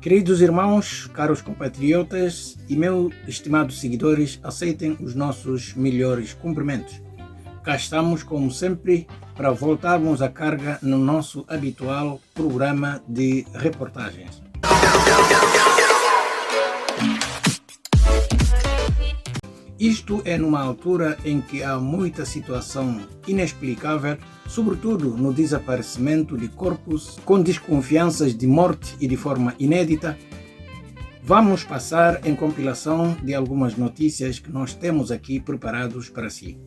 Queridos irmãos, caros compatriotas e meus estimados seguidores, aceitem os nossos melhores cumprimentos. Cá estamos, como sempre, para voltarmos à carga no nosso habitual programa de reportagens. Isto é numa altura em que há muita situação inexplicável, sobretudo no desaparecimento de corpos, com desconfianças de morte e de forma inédita. Vamos passar em compilação de algumas notícias que nós temos aqui preparados para si.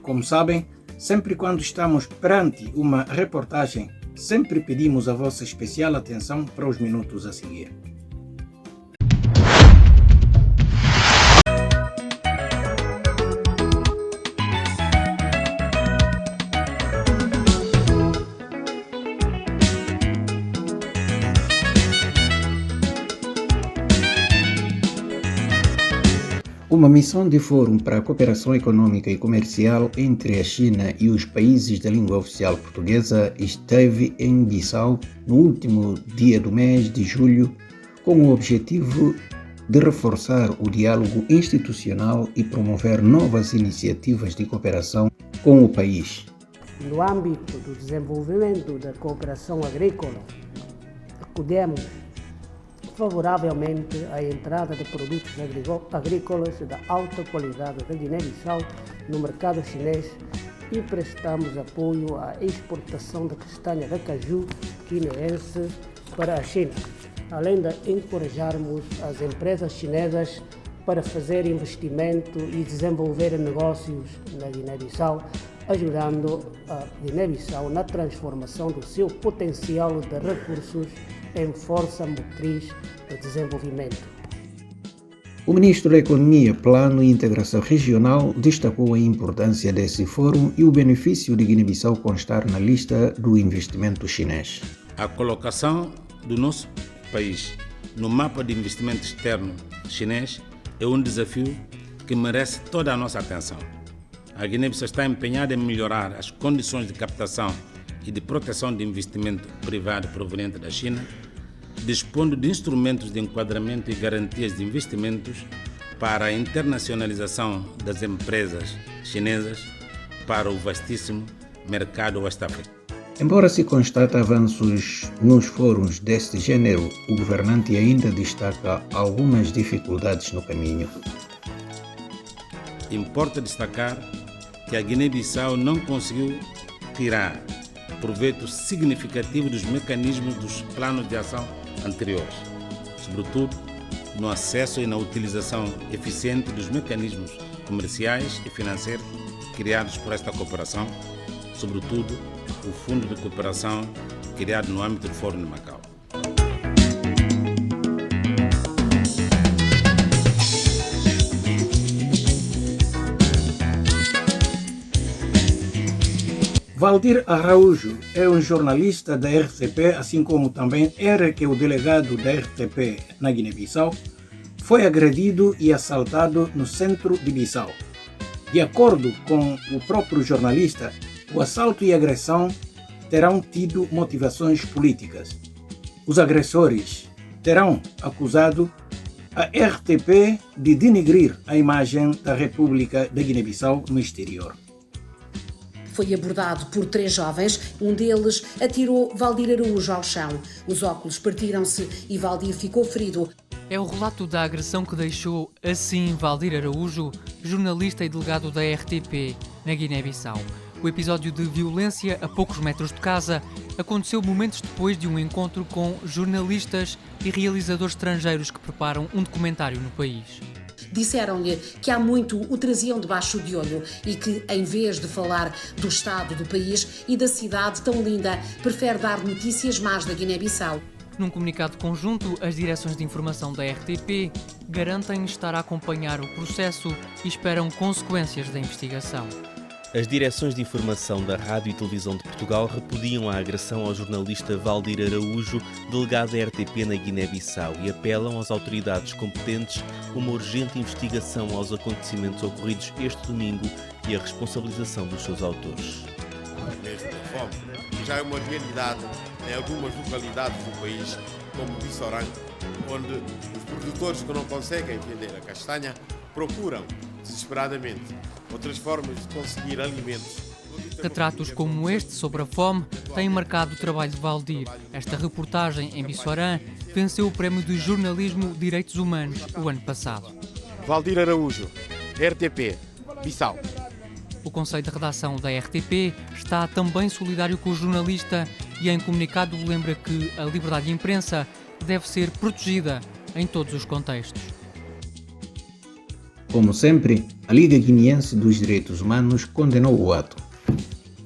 Como sabem, sempre quando estamos perante uma reportagem, sempre pedimos a vossa especial atenção para os minutos a seguir. Uma missão de Fórum para a Cooperação Econômica e Comercial entre a China e os países da língua oficial portuguesa esteve em Bissau no último dia do mês de julho, com o objetivo de reforçar o diálogo institucional e promover novas iniciativas de cooperação com o país. No âmbito do desenvolvimento da cooperação agrícola, acudemos favoravelmente à entrada de produtos agrícolas de alta qualidade da Guiné-Bissau no mercado chinês e prestamos apoio à exportação da castanha da caju guineense para a China, além de encorajarmos as empresas chinesas para fazer investimento e desenvolver negócios na Guiné-Bissau, ajudando a Guiné-Bissau na transformação do seu potencial de recursos em força motriz de desenvolvimento. O ministro da Economia, Plano e Integração Regional destacou a importância desse fórum e o benefício de Guiné-Bissau constar na lista do investimento chinês. A colocação do nosso país no mapa de investimento externo chinês é um desafio que merece toda a nossa atenção. A Guiné-Bissau está empenhada em melhorar as condições de captação e de proteção de investimento privado proveniente da China, dispondo de instrumentos de enquadramento e garantias de investimentos para a internacionalização das empresas chinesas para o vastíssimo mercado oeste-africano. Embora se constate avanços nos fóruns deste gênero, o governante ainda destaca algumas dificuldades no caminho. Importa destacar que a Guiné-Bissau não conseguiu tirar proveito significativo dos mecanismos dos planos de ação anteriores, sobretudo no acesso e na utilização eficiente dos mecanismos comerciais e financeiros criados por esta cooperação, sobretudo o Fundo de Cooperação criado no âmbito do Fórum de Macau. Valdir Araújo é um jornalista da RTP, assim como também era que o delegado da RTP na Guiné-Bissau foi agredido e assaltado no centro de Bissau. De acordo com o próprio jornalista, o assalto e a agressão terão tido motivações políticas. Os agressores terão acusado a RTP de denegrir a imagem da República da Guiné-Bissau no exterior. Foi abordado por 3 jovens, um deles atirou Valdir Araújo ao chão. Os óculos partiram-se e Valdir ficou ferido. É o relato da agressão que deixou assim Valdir Araújo, jornalista e delegado da RTP, na Guiné-Bissau. O episódio de violência a poucos metros de casa aconteceu momentos depois de um encontro com jornalistas e realizadores estrangeiros que preparam um documentário no país. Disseram-lhe que há muito o traziam debaixo de olho e que, em vez de falar do estado do país e da cidade tão linda, prefere dar notícias más da Guiné-Bissau. Num comunicado conjunto, as direções de informação da RTP garantem estar a acompanhar o processo e esperam consequências da investigação. As direções de informação da Rádio e Televisão de Portugal repudiam a agressão ao jornalista Valdir Araújo, delegado da RTP na Guiné-Bissau, e apelam às autoridades competentes uma urgente investigação aos acontecimentos ocorridos este domingo e a responsabilização dos seus autores. Esta fome já é uma realidade em algumas localidades do país, como Bissorã, onde os produtores que não conseguem vender a castanha procuram desesperadamente outras formas de conseguir alimentos. Retratos como este sobre a fome têm marcado o trabalho de Valdir. Esta reportagem em Bissorã venceu o Prémio de Jornalismo Direitos Humanos o ano passado. Valdir Araújo, RTP, Bissau. O Conselho de Redação da RTP está também solidário com o jornalista e em comunicado lembra que a liberdade de imprensa deve ser protegida em todos os contextos. Como sempre, a Liga Guineense dos Direitos Humanos condenou o ato.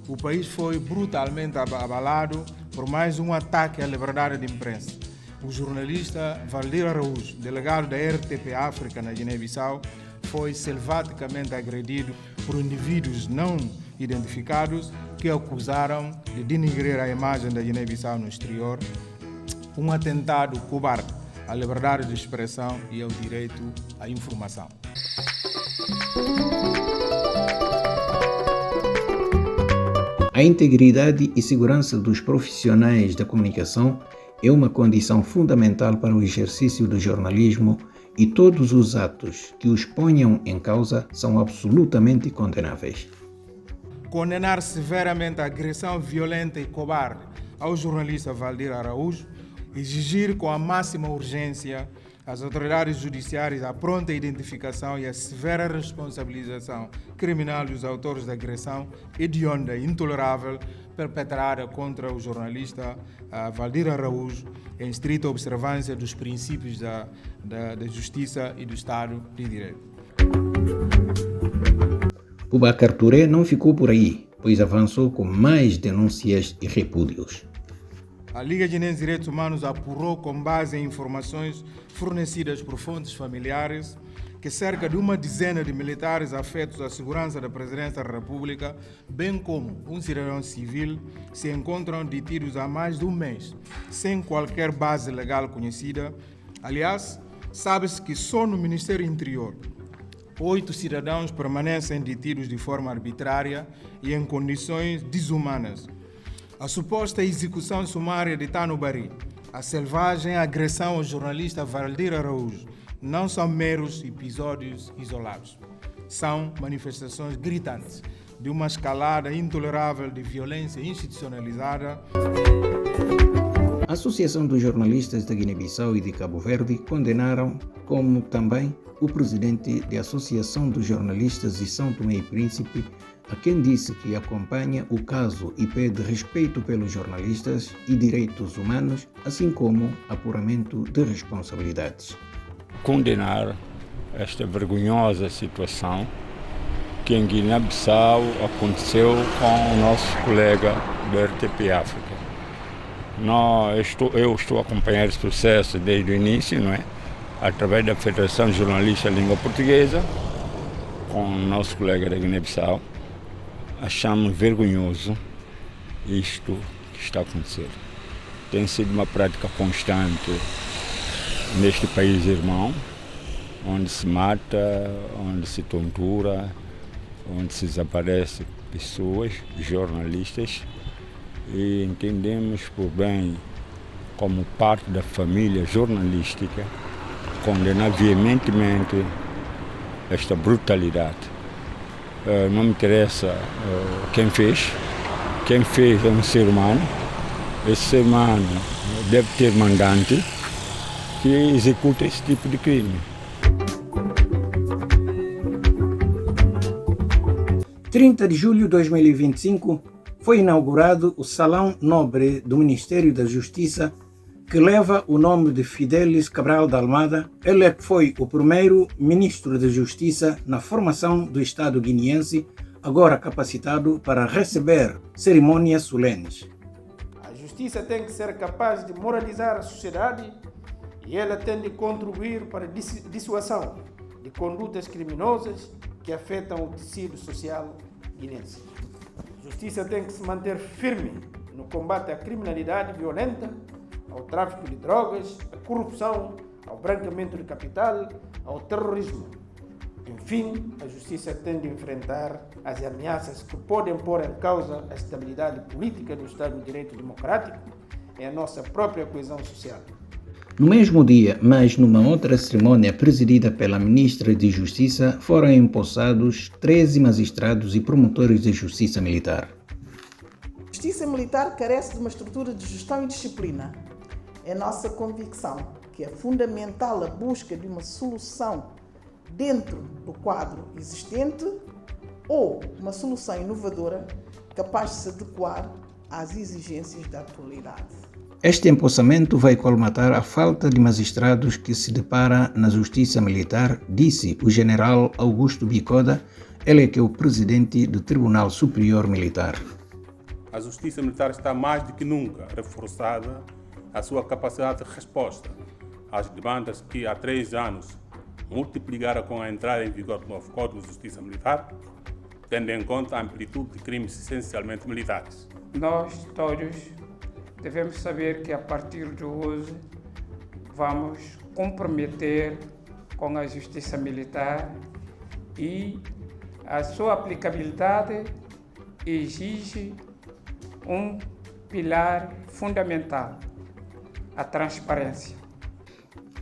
O país foi brutalmente abalado por mais um ataque à liberdade de imprensa. O jornalista Valdir Araújo, delegado da RTP África na Guiné-Bissau, foi selvaticamente agredido por indivíduos não identificados que acusaram de denigrir a imagem da Guiné-Bissau no exterior, um atentado cobarde à liberdade de expressão e ao direito à informação. A integridade e segurança dos profissionais da comunicação é uma condição fundamental para o exercício do jornalismo e todos os atos que os ponham em causa são absolutamente condenáveis. Condenar severamente a agressão violenta e cobarde ao jornalista Valdir Araújo, exigir com a máxima urgência às autoridades judiciárias a pronta identificação e a severa responsabilização criminal dos autores da agressão hedionda e intolerável perpetrada contra o jornalista Valdir Araújo, em estrita observância dos princípios da justiça e do Estado de Direito. Boubacar Touré não ficou por aí, pois avançou com mais denúncias e repúdios. A Liga Guineense de Direitos Humanos apurou, com base em informações fornecidas por fontes familiares, que cerca de uma dezena de militares afetos à segurança da Presidência da República, bem como um cidadão civil, se encontram detidos há mais de um mês, sem qualquer base legal conhecida. Aliás, sabe-se que só no Ministério Interior 8 cidadãos permanecem detidos de forma arbitrária e em condições desumanas. A suposta execução sumária de Tanubari, a selvagem agressão ao jornalista Valdir Araújo, não são meros episódios isolados. São manifestações gritantes de uma escalada intolerável de violência institucionalizada. A Associação dos Jornalistas da Guiné-Bissau e de Cabo Verde condenaram, como também o presidente da Associação dos Jornalistas de São Tomé e Príncipe, a quem disse que acompanha o caso e pede respeito pelos jornalistas e direitos humanos, assim como apuramento de responsabilidades. Condenar esta vergonhosa situação que em Guiné-Bissau aconteceu com o nosso colega da RTP África. Eu estou a acompanhar esse processo desde o início, não é? Através da Federação de Jornalistas da Língua Portuguesa, com o nosso colega da Guiné-Bissau. Achamos vergonhoso isto que está a acontecer. Tem sido uma prática constante neste país irmão, onde se mata, onde se tortura, onde se desaparece pessoas, jornalistas, e entendemos por bem, como parte da família jornalística, condenar veementemente esta brutalidade. Não me interessa quem fez é um ser humano. Esse ser humano deve ter mandante que executa esse tipo de crime. 30 de julho de 2025 foi inaugurado o Salão Nobre do Ministério da Justiça, que leva o nome de Fidélis Cabral de Almada. Ele é que foi o primeiro ministro da Justiça na formação do Estado guineense, agora capacitado para receber cerimônias solenes. A justiça tem que ser capaz de moralizar a sociedade e ela tem de contribuir para a dissuasão de condutas criminosas que afetam o tecido social guineense. A justiça tem que se manter firme no combate à criminalidade violenta, ao tráfico de drogas, à corrupção, ao branqueamento de capital, ao terrorismo. Enfim, a justiça tem de enfrentar as ameaças que podem pôr em causa a estabilidade política do Estado de Direito Democrático e a nossa própria coesão social. No mesmo dia, mas numa outra cerimônia presidida pela Ministra de Justiça, foram empossados 13 magistrados e promotores de justiça militar. A justiça militar carece de uma estrutura de gestão e disciplina. É nossa convicção que é fundamental a busca de uma solução dentro do quadro existente ou uma solução inovadora capaz de se adequar às exigências da atualidade. Este empossamento vai colmatar a falta de magistrados que se depara na justiça militar, disse o general Augusto Bicoda, ele que é o presidente do Tribunal Superior Militar. A justiça militar está mais do que nunca reforçada a sua capacidade de resposta às demandas que há 3 anos multiplicaram com a entrada em vigor do novo Código de Justiça Militar, tendo em conta a amplitude de crimes essencialmente militares. Nós todos devemos saber que a partir de hoje vamos comprometer com a justiça militar e a sua aplicabilidade exige um pilar fundamental, a transparência.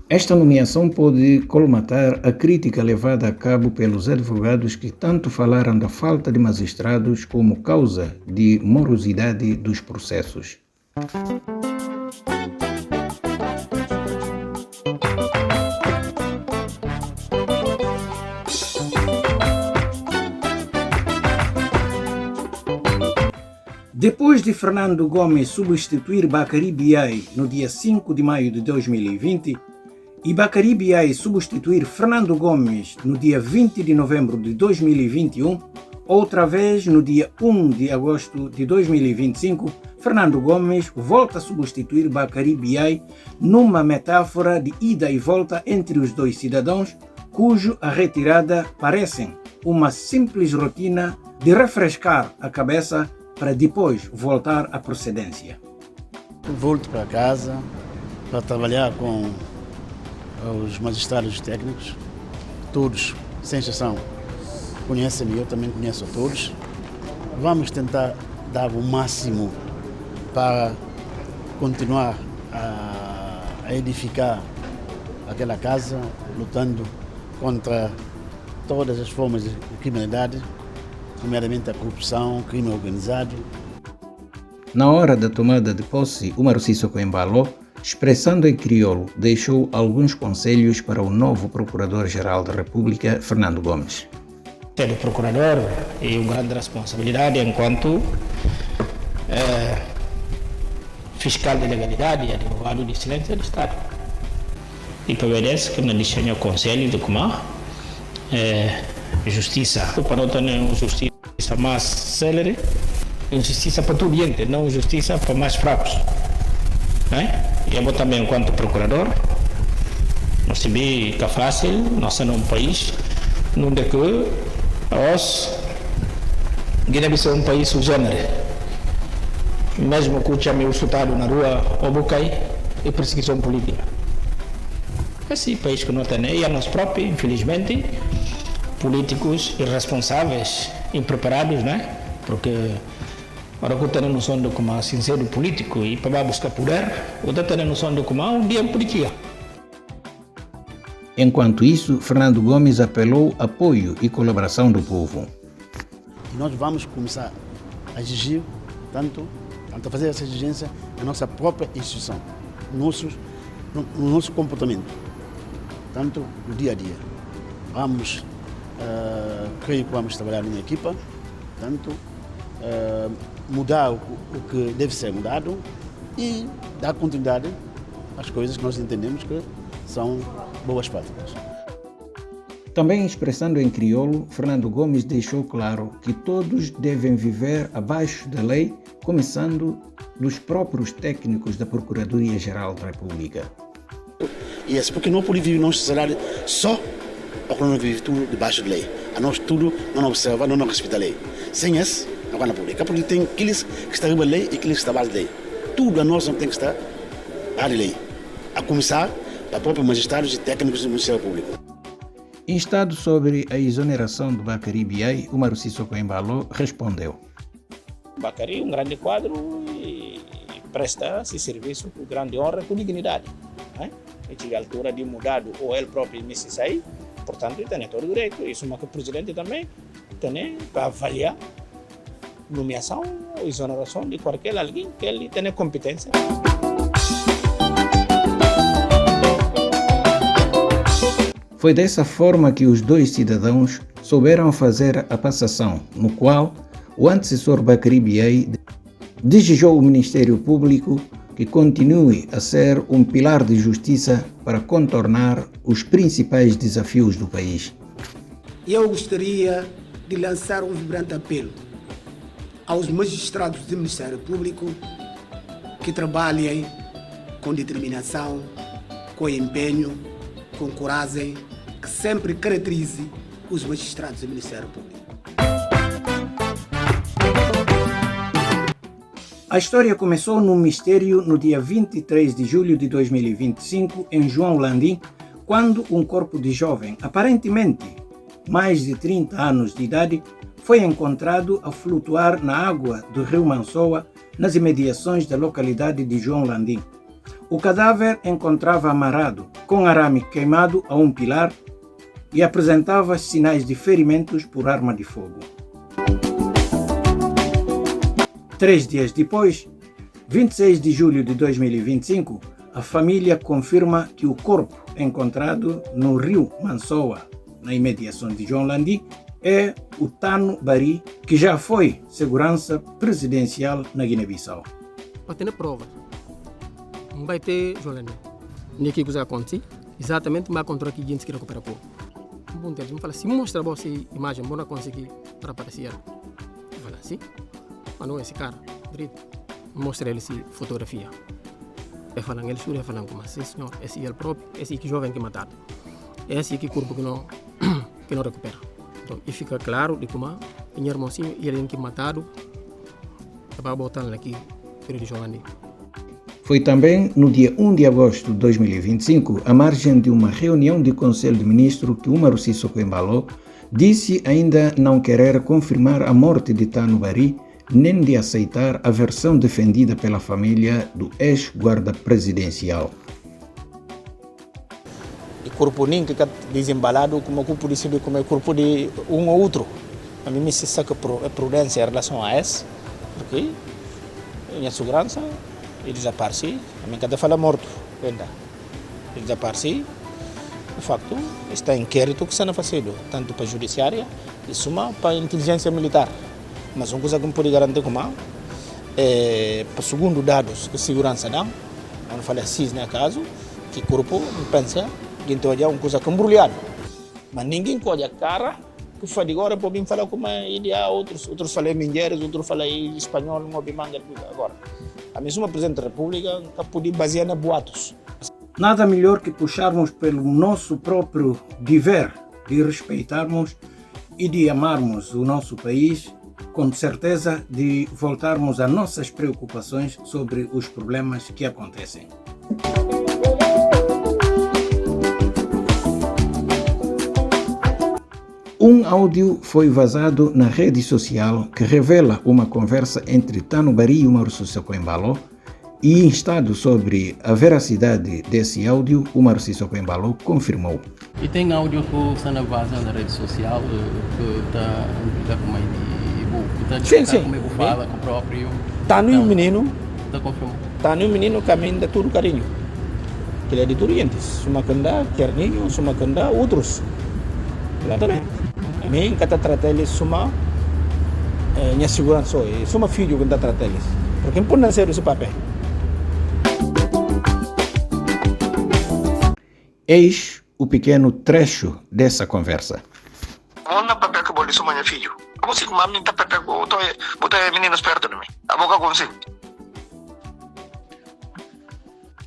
Esta nomeação pode colmatar a crítica levada a cabo pelos advogados que tanto falaram da falta de magistrados como causa de morosidade dos processos. Depois de Fernando Gomes substituir Bacary Biaye no dia 5 de maio de 2020 e Bacary Biaye substituir Fernando Gomes no dia 20 de novembro de 2021, outra vez no dia 1 de agosto de 2025, Fernando Gomes volta a substituir Bacary Biaye numa metáfora de ida e volta entre os dois cidadãos, cujo a retirada parece uma simples rotina de refrescar a cabeça para depois voltar à procedência. Volto para casa para trabalhar com os magistrados técnicos, todos, sem exceção, conhecem-me, eu também conheço a todos. Vamos tentar dar o máximo para continuar a edificar aquela casa, lutando contra todas as formas de criminalidade, primeiramente a corrupção, crime organizado. Na hora da tomada de posse, o Umaro Sissoko Embalo, expressando em crioulo, deixou alguns conselhos para o novo Procurador-Geral da República, Fernando Gomes. Ser o procurador é uma grande responsabilidade enquanto fiscal de legalidade e advogado de excelência do Estado. E obedece que me deixem o conselho de como justiça, para não ter uma justiça mais célere, justiça para todo gente, não justiça para mais fracos. E eu também, enquanto procurador, não se vê que é fácil, nós somos um país onde Guiné-Bissau é um país subgênero. Mesmo que eu chame o chutado na rua ou bucai, é perseguição política. Esse país que não tem, e a nós próprios, infelizmente, políticos irresponsáveis, impreparados, porque agora que eu tenho noção de como é sincero político e para buscar poder, eu tenho noção de como é um dia política. Enquanto isso, Fernando Gomes apelou apoio e colaboração do povo. Nós vamos começar a exigir, tanto a fazer essa exigência na nossa própria instituição, no nosso comportamento, tanto no dia a dia. Creio que vamos trabalhar em equipa, tanto mudar o que deve ser mudado e dar continuidade às coisas que nós entendemos que são boas práticas. Também expressando em crioulo, Fernando Gomes deixou claro que todos devem viver abaixo da lei, começando dos próprios técnicos da Procuradoria-Geral da República. Porque não podemos viver nosso salário só porque não vive tudo debaixo da lei. A nós tudo não observa, não respeita a lei. Sem isso, não vai na pública, porque tem aqueles que estão acima da lei e aqueles que estão abaixo da lei. Tudo a nós não tem que estar à lei. A começar para próprios magistrados e técnicos do Ministério Público. Instado sobre a exoneração do Bakary Biaye, o Maruci Embalo respondeu. Bakary, um grande quadro e presta esse serviço com grande honra e com dignidade. E chega a altura de mudar ou ele próprio me sair, portanto, tem todo o direito. Isso é que o presidente também tem para avaliar nomeação ou exoneração de qualquer alguém que ele tenha competência. Foi dessa forma que os dois cidadãos souberam fazer a passação, no qual o antecessor Bakary Biaye desejou ao Ministério Público que continue a ser um pilar de justiça para contornar os principais desafios do país. Eu gostaria de lançar um vibrante apelo aos magistrados do Ministério Público que trabalhem com determinação, com empenho, com coragem, que sempre caracterize os magistrados do Ministério Público. A história começou no mistério no dia 23 de julho de 2025 em João Landim, quando um corpo de jovem, aparentemente mais de 30 anos de idade, foi encontrado a flutuar na água do rio Mansoa, nas imediações da localidade de João Landim. O cadáver encontrava amarrado, com arame queimado a um pilar e apresentava sinais de ferimentos por arma de fogo. 3 dias depois, 26 de julho de 2025, a família confirma que o corpo encontrado no rio Mansoa, na imediação de João Landim, é o Tano Bari, que já foi segurança presidencial na Guiné-Bissau. Para ter prova, não vai ter João Landim. Nem que coisa acontece, exatamente vai encontrar que gente que recupera pouco. Bom, então, me fala, se mostra você imagem, não conseguir para aparecer. Fala assim. Mas não é esse cara, direito. Mostra ele essa fotografia. É falando, ele surge falando como assim, senhor, esse é ele próprio, esse que jovem que mataram. Esse que corpo que não recupera. Então, e fica claro de como o irmãozinho e ele que mataram, para botar aqui, de João Landim. Foi também no dia 1 de agosto de 2025, à margem de uma reunião de Conselho de Ministros, que o Maruci Embalo disse ainda não querer confirmar a morte de Tano Bari, nem de aceitar a versão defendida pela família do ex-guarda presidencial. O corpo nem que está desembalado como o corpo de como o corpo de um ou outro. A mim me se saca a prudência em relação a esse, porque minha segurança ele desaparece. A mim cada fala morto, ele desaparece. De facto, está inquérito que está fazendo tanto para a judiciária e suma para a inteligência militar. Mas uma coisa que me pode garantir como para segundo dados que a segurança dá, não fala assim no caso, que o corpo pensa que então é uma coisa que embrulhada. Mas ninguém pode a cara que faz agora para mim falar como ideia, outros falam minheiros, outros falam espanhol, não é manga agora. A mesma presidente da República pode basear na boatos. Nada melhor que puxarmos pelo nosso próprio dever de respeitarmos e de amarmos o nosso país, com certeza de voltarmos a nossas preocupações sobre os problemas que acontecem. Um áudio foi vazado na rede social que revela uma conversa entre Tano Bari e o Maruci Embalo, e instado sobre a veracidade desse áudio, o Maruci Embalo confirmou. E tem áudio que está na vaza na rede social que está com uma sim. Como eu falo com o próprio. Tano e o menino. Está confirmado. Tano e o menino caminham de tudo carinho. Ele é de Orientes. Suma canda, Querninho, suma canda, outros. Lá também. A mim, que está tratando eles, suma minha segurança, suma filho que está tratando eles. Porque não pode nascer esse papel. Eis o pequeno trecho dessa conversa. Ona papel que boli suma minha filho. Como se uma menina papel botar meninos perto de mim. A boca consigo.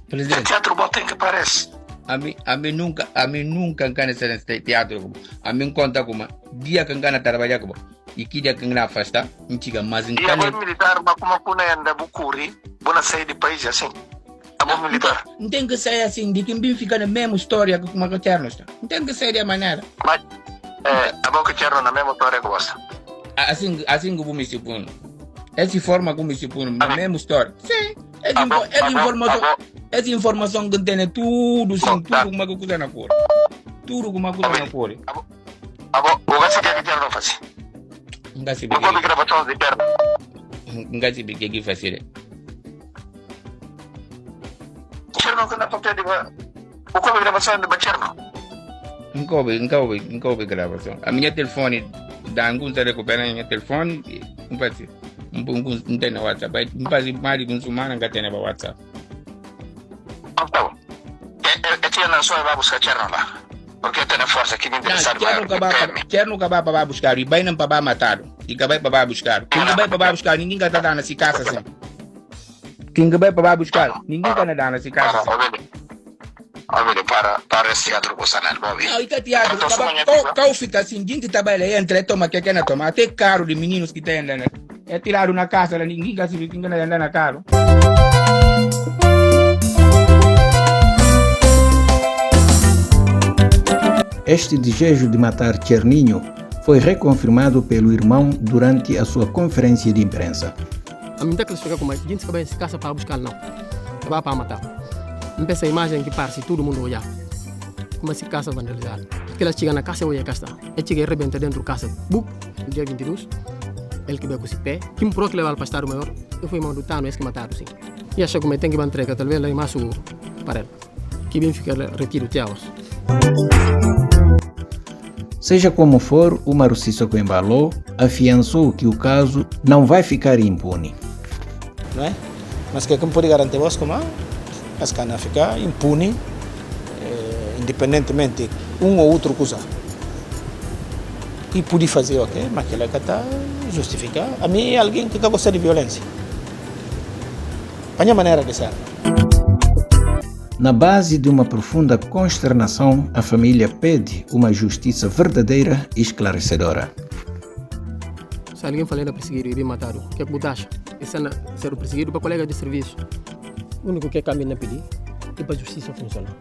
Presidente. Teatro bom tem que parece. A mim nunca engana nesse teatro. A mim conta como dia que engana trabalhar como e que dia que engana afastar, não chega mais engana. E agora militar, mas como a cuna anda bucuri, bona sair de país assim. A bom militar. Não tem que ser assim, de quem fica na mesma história que uma Cherno está. Não tem que ser de maneira. Mas, a bom que Cherno na mesma história que você. Assim que eu me suponho. Essa forma como me suponho, na mesma história. Sim. Essa informação que tem tudo, sim, tudo como que coisa na cor. Tudo como coisa na cor. O que você quer que Cherno faça? Não sei o que gravação de Cherno. Não sei o que fazer. Cherno que não pode dizer. O que gravação de Cherno? Nunca houve gravação. A minha telefone, da alguns recuperam a minha telefone, não pode ser. Não tem na WhatsApp. Não pode mais de uma semana que tem na WhatsApp. Então, eu não sou para buscar Cherno lá. Porque tem força que me interessa. Cherno que vai buscar e vai não para matar. E que vai para buscar. Quem vai para buscar, ninguém está dando nessa casa assim. Quem vai para buscar, ninguém está dando nessa casa assim. Olha, para esse teatro com o Sanel, Bobby. Não, isso é teatro. Qual fica assim, gente trabalha aí, entra, toma, que quer tomar. Até caro de meninos que tem andando. É tirado na casa, ninguém quer saber quem anda na caro. Este desejo de matar Cherninho foi reconfirmado pelo irmão durante a sua conferência de imprensa. A minha classifica como a gente acaba de casa para buscar, não. Vai para matar. Não pensa a imagem que parece todo mundo olhar. Como se casa vandalizada. Porque ela chega na casa e olha a casa. Ela chega e rebenta dentro da casa. Bup, no dia 22. Ele que veio com esse pé. Quem procura que levar para o Estado Maior. Eu fui irmão do Tano, esse que mataram, sim. E acha como tem que entregar, talvez lá em março para ele. Que bem fica retiro de aos. Seja como for, o Umaru Sissoko Embalo afiançou que o caso não vai ficar impune. Não é? Mas que pode garantir vos como as canas ficar impune, independentemente um ou outro coisa. E pode fazer o quê? Mas que ela está justificar. A mim é alguém que gosta de violência. A minha maneira de ser. Na base de uma profunda consternação, a família pede uma justiça verdadeira e esclarecedora. Se alguém falar de perseguir e matar, o que é que você acha? Esse é ser perseguido para colega de serviço. O único que é caminho a pedir é para a justiça funcionar.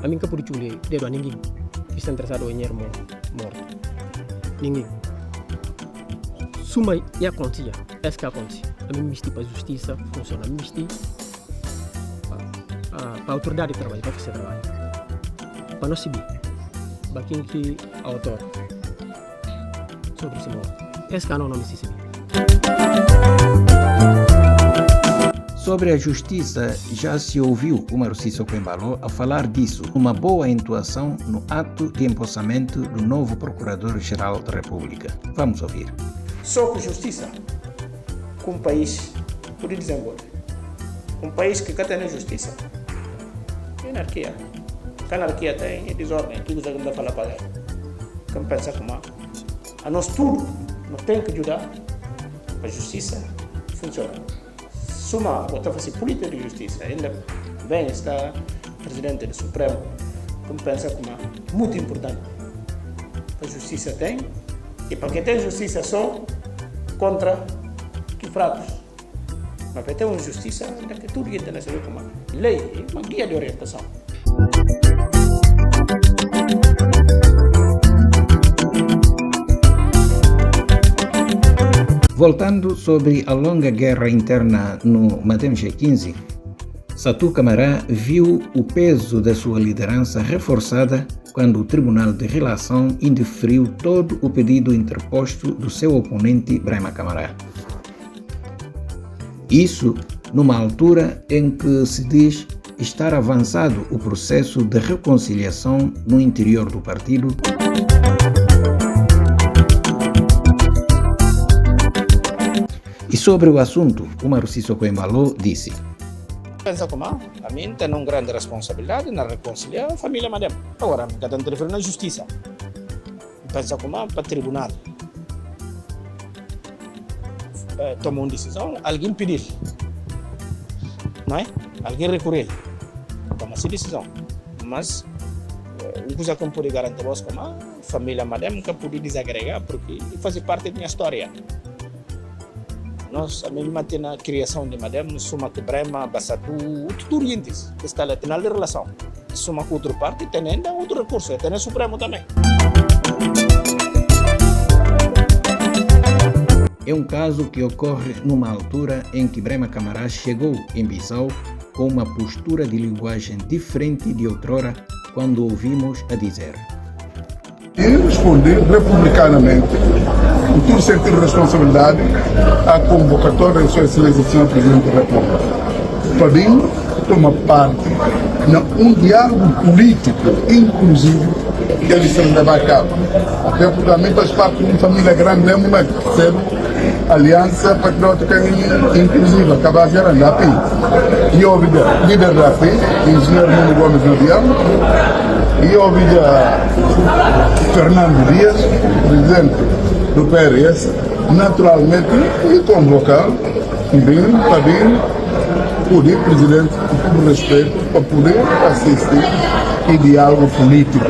A mim que por chule dedo a ninguém que está interessado em dinheiro morto. Ninguém. Suma e acontecia. Essa que acontece. A mim me para a justiça funcionar. A mim me para a autoridade de trabalho, para fazer trabalho. Para não subir. Para quem que é autor sobre esse modo. Esse canal não me se subir. Sobre a justiça, já se ouviu Umaru Sissoko Embalo a falar disso, uma boa entoação no ato de empossamento do novo Procurador-Geral da República. Vamos ouvir. Só com justiça, com um país pode desenvolver. Um país que tem justiça, é anarquia. A anarquia tem desordem, tudo que não dá para pagar. Quem pensa como a nós tudo, nós temos que ajudar a justiça funcionar. Suma, outra fase política de justiça, ainda bem está o presidente do Supremo, que pensa como muito importante. A justiça tem, e para quem tem justiça só contra que fracos. Mas para ter uma justiça, ainda que tudo que tem nessa como lei, uma guia de orientação. Voltando sobre a longa guerra interna no Matem G15, Satu Camará viu o peso da sua liderança reforçada quando o Tribunal de Relação indeferiu todo o pedido interposto do seu oponente Brahma Camará. Isso numa altura em que se diz estar avançado o processo de reconciliação no interior do partido. E sobre o assunto, Umaru Sissoko Embalo disse: Pensa como a mim tem uma grande responsabilidade na reconciliar a família Madem. Agora, me está interferindo na justiça. Pensa como para o tribunal. Toma uma decisão, alguém pedir. Não é? Alguém recorrer. Toma essa decisão. Mas, uma coisa que eu posso garantir como a família Madem que pode desagregar porque faz parte da minha história. nós a mesma tem na criação de madeira, no suma que Brema, Bassatu, tudo orientes, que está lá, tem a relação. Suma com outra parte, tem ainda outro recurso, tem o Supremo também. É um caso que ocorre numa altura em que Brema Camarás chegou em Bissau com uma postura de linguagem diferente de outrora, quando ouvimos a dizer: e responder republicanamente, com todo sentido de responsabilidade, à convocatória da Sua Excelência Sr. Presidente da República. Todinho toma parte num diálogo político inclusivo que ele se leva a cabo. Até porque também faz parte de uma família grande, mesmo na terceira Aliança Patriótica Inclusiva, acaba de andar aqui. E houve o líder da FI, engenheiro Nuno Gomes Noviano, e houve Fernando Dias, presidente do PRS, naturalmente, e convocar para vir poder, presidente, com respeito, para poder assistir e diálogo político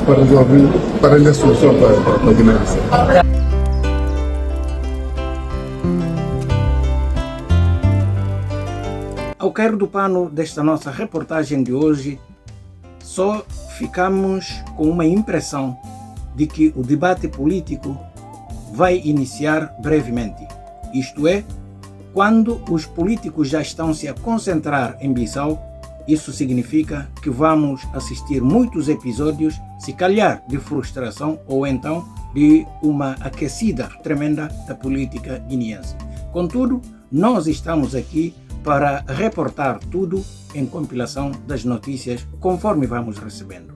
para resolver, para a solução para a Guiné-Bissau. Ao cair do pano desta nossa reportagem de hoje, só ficamos com uma impressão de que o debate político vai iniciar brevemente. Isto é, quando os políticos já estão se a concentrar em Bissau, isso significa que vamos assistir muitos episódios, se calhar de frustração ou então de uma aquecida tremenda da política guineense. Contudo, nós estamos aqui para reportar tudo em compilação das notícias conforme vamos recebendo.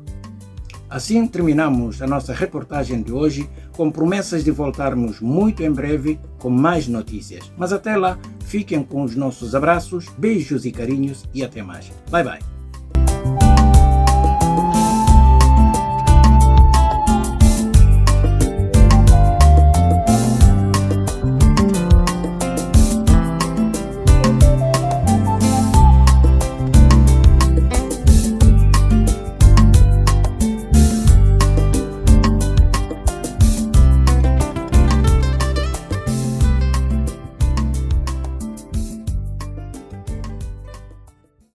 Assim terminamos a nossa reportagem de hoje, com promessas de voltarmos muito em breve com mais notícias. Mas até lá, fiquem com os nossos abraços, beijos e carinhos e até mais. Bye bye.